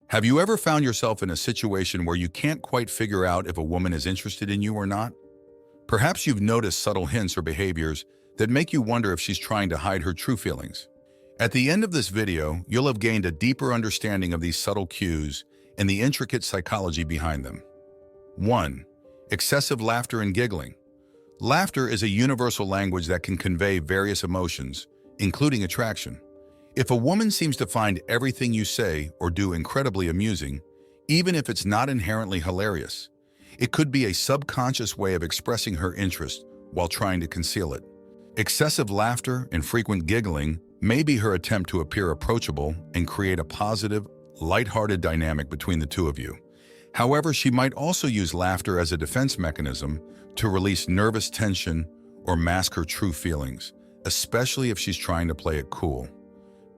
Have you ever found yourself in a situation where you can't quite figure out if a woman is interested in you or not? Perhaps you've noticed subtle hints or behaviors that make you wonder if she's trying to hide her true feelings. At the end of this video, you'll have gained a deeper understanding of these subtle cues and the intricate psychology behind them. 1. Excessive laughter and giggling. Laughter is a universal language that can convey various emotions, including attraction. If a woman seems to find everything you say or do incredibly amusing, even if it's not inherently hilarious, it could be a subconscious way of expressing her interest while trying to conceal it. Excessive laughter and frequent giggling may be her attempt to appear approachable and create a positive, lighthearted dynamic between the two of you. However, she might also use laughter as a defense mechanism to release nervous tension or mask her true feelings, especially if she's trying to play it cool.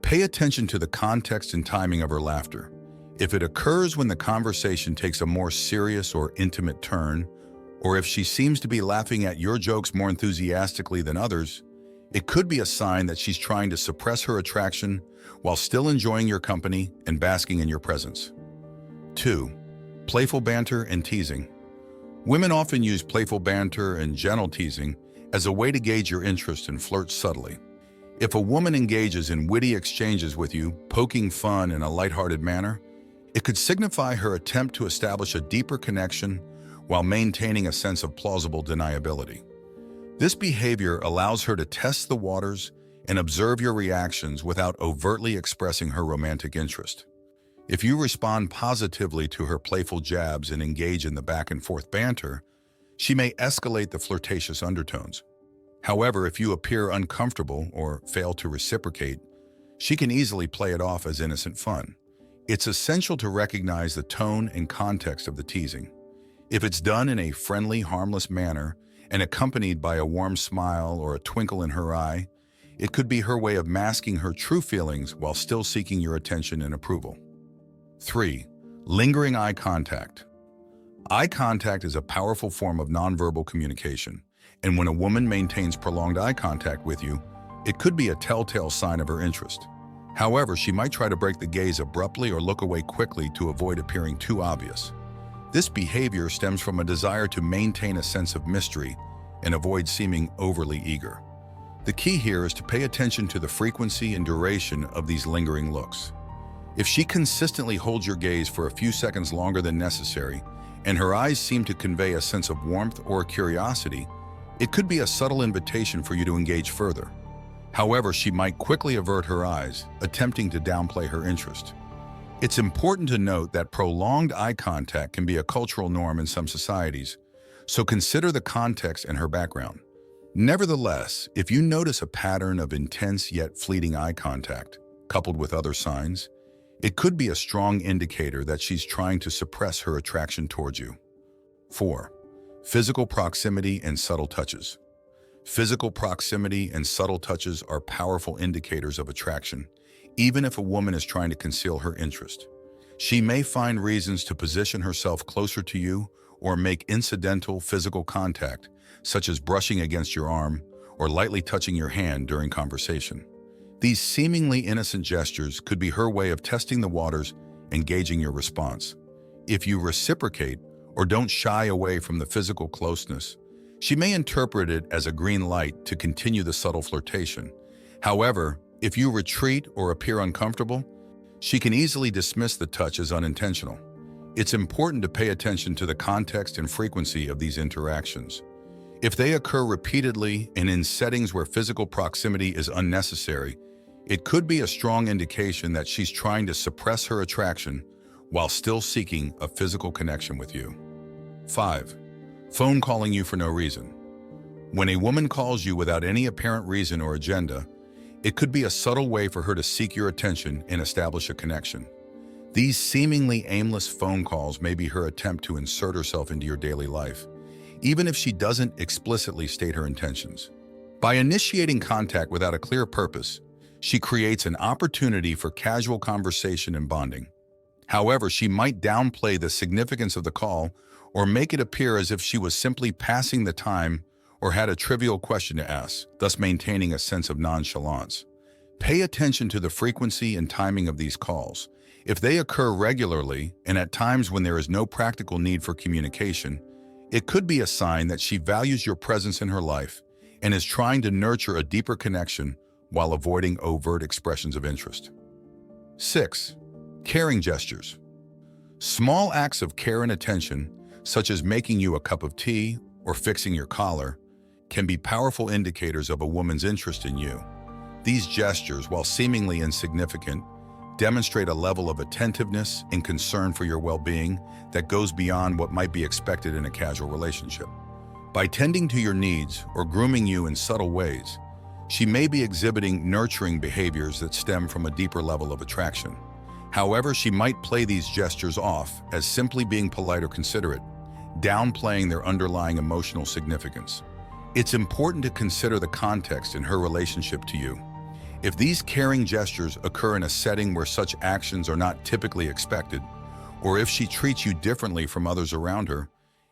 Pay attention to the context and timing of her laughter. If it occurs when the conversation takes a more serious or intimate turn, or if she seems to be laughing at your jokes more enthusiastically than others, it could be a sign that she's trying to suppress her attraction while still enjoying your company and basking in your presence. 2. Playful banter and teasing. Women often use playful banter and gentle teasing as a way to gauge your interest and flirt subtly. If a woman engages in witty exchanges with you, poking fun in a lighthearted manner, it could signify her attempt to establish a deeper connection while maintaining a sense of plausible deniability. This behavior allows her to test the waters and observe your reactions without overtly expressing her romantic interest. If you respond positively to her playful jabs and engage in the back-and-forth banter, she may escalate the flirtatious undertones. However, if you appear uncomfortable or fail to reciprocate, she can easily play it off as innocent fun. It's essential to recognize the tone and context of the teasing. If it's done in a friendly, harmless manner and accompanied by a warm smile or a twinkle in her eye, it could be her way of masking her true feelings while still seeking your attention and approval. 3. Lingering eye contact. Eye contact is a powerful form of nonverbal communication, and when a woman maintains prolonged eye contact with you, it could be a telltale sign of her interest. However, she might try to break the gaze abruptly or look away quickly to avoid appearing too obvious. This behavior stems from a desire to maintain a sense of mystery and avoid seeming overly eager. The key here is to pay attention to the frequency and duration of these lingering looks. If she consistently holds your gaze for a few seconds longer than necessary, and her eyes seem to convey a sense of warmth or curiosity, it could be a subtle invitation for you to engage further. However, she might quickly avert her eyes, attempting to downplay her interest. It's important to note that prolonged eye contact can be a cultural norm in some societies, so consider the context and her background. Nevertheless, if you notice a pattern of intense yet fleeting eye contact, coupled with other signs, it could be a strong indicator that she's trying to suppress her attraction towards you. 4. Physical proximity and subtle touches. Physical proximity and subtle touches are powerful indicators of attraction, even if a woman is trying to conceal her interest. She may find reasons to position herself closer to you or make incidental physical contact, such as brushing against your arm or lightly touching your hand during conversation. These seemingly innocent gestures could be her way of testing the waters and gauging your response. If you reciprocate or don't shy away from the physical closeness, she may interpret it as a green light to continue the subtle flirtation. However, if you retreat or appear uncomfortable, she can easily dismiss the touch as unintentional. It's important to pay attention to the context and frequency of these interactions. If they occur repeatedly and in settings where physical proximity is unnecessary, it could be a strong indication that she's trying to suppress her attraction while still seeking a physical connection with you. 5. Phone calling you for no reason. When a woman calls you without any apparent reason or agenda, it could be a subtle way for her to seek your attention and establish a connection. These seemingly aimless phone calls may be her attempt to insert herself into your daily life, even if she doesn't explicitly state her intentions. By initiating contact without a clear purpose, she creates an opportunity for casual conversation and bonding. However, she might downplay the significance of the call or make it appear as if she was simply passing the time or had a trivial question to ask, thus maintaining a sense of nonchalance. Pay attention to the frequency and timing of these calls, If they occur regularly and at times when there is no practical need for communication, it could be a sign that she values your presence in her life and is trying to nurture a deeper connection while avoiding overt expressions of interest. 6. Caring gestures. Small acts of care and attention, such as making you a cup of tea or fixing your collar, can be powerful indicators of a woman's interest in you. These gestures, while seemingly insignificant, demonstrate a level of attentiveness and concern for your well-being that goes beyond what might be expected in a casual relationship. By tending to your needs or grooming you in subtle ways, she may be exhibiting nurturing behaviors that stem from a deeper level of attraction. However, she might play these gestures off as simply being polite or considerate, downplaying their underlying emotional significance. It's important to consider the context in her relationship to you. If these caring gestures occur in a setting where such actions are not typically expected, or if she treats you differently from others around her,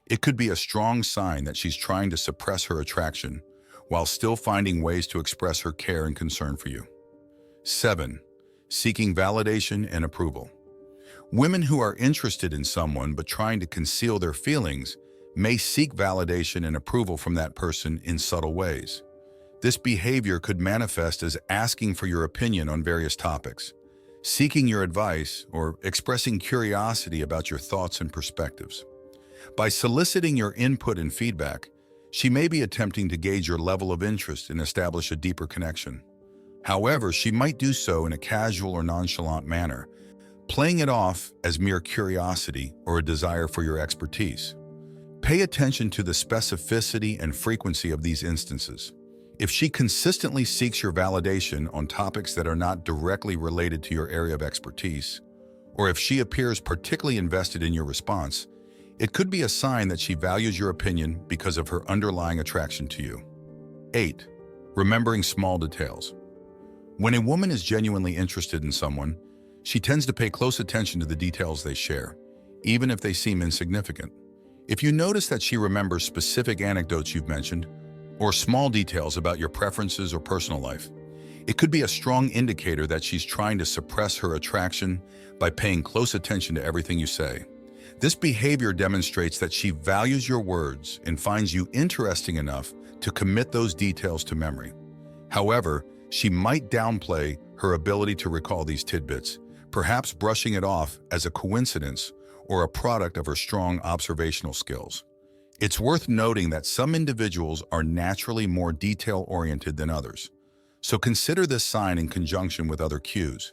it could be a strong sign that she's trying to suppress her attraction while still finding ways to express her care and concern for you. 7. Seeking validation and approval. Women who are interested in someone but trying to conceal their feelings may seek validation and approval from that person in subtle ways. This behavior could manifest as asking for your opinion on various topics, seeking your advice, or expressing curiosity about your thoughts and perspectives. By soliciting your input and feedback, she may be attempting to gauge your level of interest and establish a deeper connection. However, she might do so in a casual or nonchalant manner, playing it off as mere curiosity or a desire for your expertise. Pay attention to the specificity and frequency of these instances. If she consistently seeks your validation on topics that are not directly related to your area of expertise, or if she appears particularly invested in your response, it could be a sign that she values your opinion because of her underlying attraction to you. 8. Remembering small details. When a woman is genuinely interested in someone, she tends to pay close attention to the details they share, even if they seem insignificant. If you notice that she remembers specific anecdotes you've mentioned, or small details about your preferences or personal life, it could be a strong indicator that she's trying to suppress her attraction by paying close attention to everything you say. This behavior demonstrates that she values your words and finds you interesting enough to commit those details to memory. However, she might downplay her ability to recall these tidbits, perhaps brushing it off as a coincidence or a product of her strong observational skills. It's worth noting that some individuals are naturally more detail-oriented than others, so consider this sign in conjunction with other cues.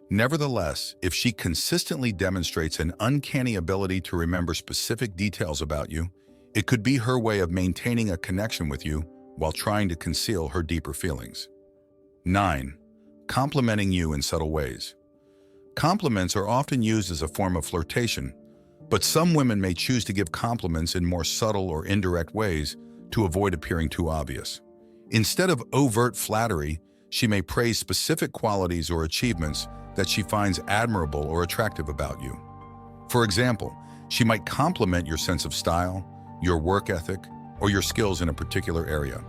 Nevertheless, if she consistently demonstrates an uncanny ability to remember specific details about you, it could be her way of maintaining a connection with you while trying to conceal her deeper feelings. 9. Complimenting you in subtle ways. Compliments are often used as a form of flirtation, but some women may choose to give compliments in more subtle or indirect ways to avoid appearing too obvious. Instead of overt flattery, she may praise specific qualities or achievements that she finds admirable or attractive about you. For example, she might compliment your sense of style, your work ethic, or your skills in a particular area.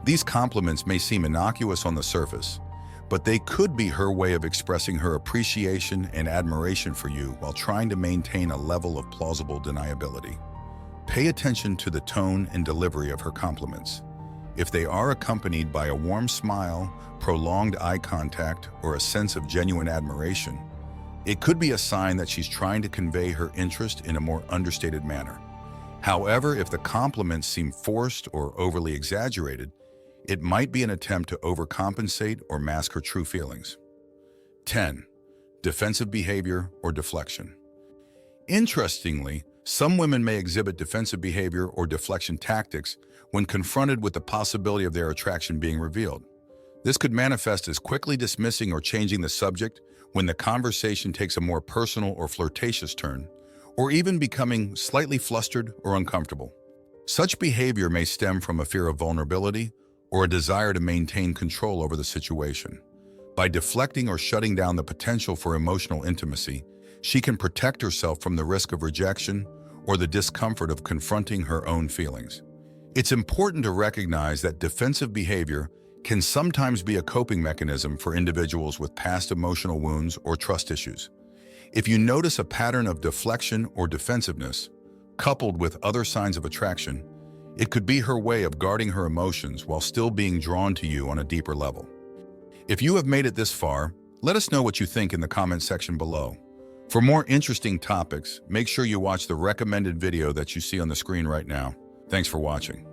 These compliments may seem innocuous on the surface, but they could be her way of expressing her appreciation and admiration for you while trying to maintain a level of plausible deniability. Pay attention to the tone and delivery of her compliments. If they are accompanied by a warm smile, prolonged eye contact, or a sense of genuine admiration, it could be a sign that she's trying to convey her interest in a more understated manner. However, if the compliments seem forced or overly exaggerated, it might be an attempt to overcompensate or mask her true feelings. 10. Defensive behavior or deflection. Interestingly, some women may exhibit defensive behavior or deflection tactics when confronted with the possibility of their attraction being revealed. This could manifest as quickly dismissing or changing the subject when the conversation takes a more personal or flirtatious turn, or even becoming slightly flustered or uncomfortable. Such behavior may stem from a fear of vulnerability or a desire to maintain control over the situation. By deflecting or shutting down the potential for emotional intimacy, she can protect herself from the risk of rejection or the discomfort of confronting her own feelings. It's important to recognize that defensive behavior can sometimes be a coping mechanism for individuals with past emotional wounds or trust issues. If you notice a pattern of deflection or defensiveness, coupled with other signs of attraction, it could be her way of guarding her emotions while still being drawn to you on a deeper level. If you have made it this far, let us know what you think in the comment section below. For more interesting topics, make sure you watch the recommended video that you see on the screen right now. Thanks for watching.